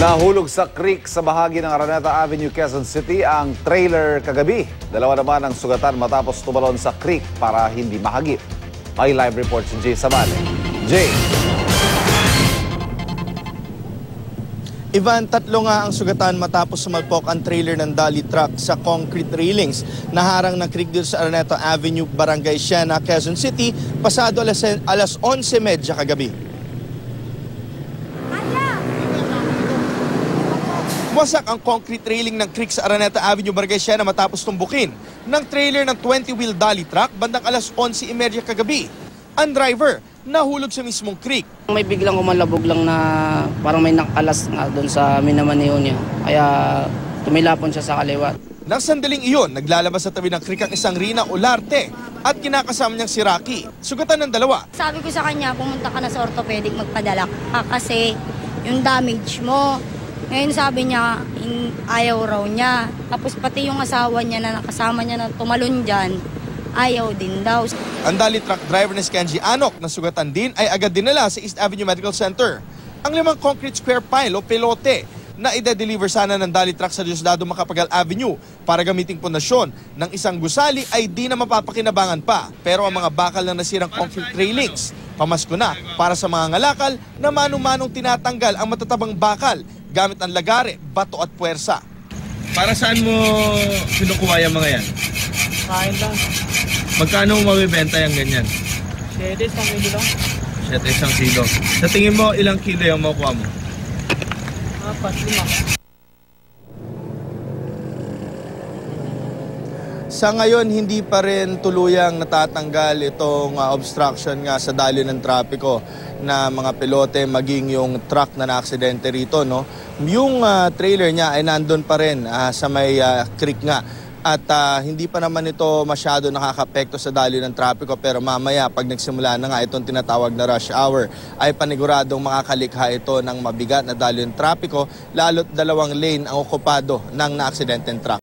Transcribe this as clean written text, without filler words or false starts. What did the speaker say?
Nahulog sa creek sa bahagi ng Araneta Avenue, Quezon City ang trailer kagabi. Dalawa naman ang sugatan matapos tumalon sa creek para hindi mahagip. May live report si Jay Sabale. Jay. Ivan, tatlo nga ang sugatan matapos sumalpok ang trailer ng dolly truck sa concrete railings na harang ng creek dito sa Araneta Avenue, Barangay Siena, Quezon City, pasado alas 11:30 kagabi. Wasak ang concrete railing ng creek sa Araneta Avenue, Barangay Siena matapos tumbukin ng trailer ng 20-wheel dolly truck bandang alas 11:30 kagabi. Ang driver nahulog sa mismong creek. May biglang kumalabog lang na parang may nakalas nga doon sa minamaneo niya. Kaya tumilapon siya sa kaliwa. Nang sandaling iyon, naglalabas sa tabi ng creek ang isang Rina Olarte at kinakasama niyang si Rocky. Sugatan ng dalawa. Sabi ko sa kanya, pumunta ka na sa orthopedic magpadala ka kasi yung damage mo. Ngayon sabi niya, ayaw raw niya. Tapos pati yung asawa niya na nakasama niya na tumalon dyan, ayaw din daw. Ang dolly truck driver na si Kenji Anok na sugatan din ay agad dinala sa East Avenue Medical Center. Ang 5 concrete square pile o pelote na ide-deliver sana ng dolly truck sa Diosdado Macapagal Avenue para gamiting pundasyon ng isang gusali ay di na mapapakinabangan pa. Pero ang mga bakal na nasirang concrete railings, pamasko na para sa mga ngalakal na mano-manong tinatanggal ang matatabang bakal gamit ang lagare, bato at puwersa. Para saan mo kinukuha yung mga yan? Kain lang. Magkano mo mabibenta yung ganyan? 7 isang kilo lang. 7 isang kilo. Sa tingin mo, ilang kilo yung makuha mo? 4, 5. Sa ngayon, hindi pa rin tuluyang natatanggal itong obstruction nga sa daloy ng trapiko na mga pilote maging yung truck na naaksidente rito. No? Yung trailer niya ay nandun pa rin sa may creek nga. At hindi pa naman ito masyado nakakapekto sa daloy ng trapiko, pero mamaya pag nagsimula na nga itong tinatawag na rush hour ay paniguradong makakalikha ito ng mabigat na daloy ng trapiko, lalo't 2 lane ang okupado ng naaksidenteng truck.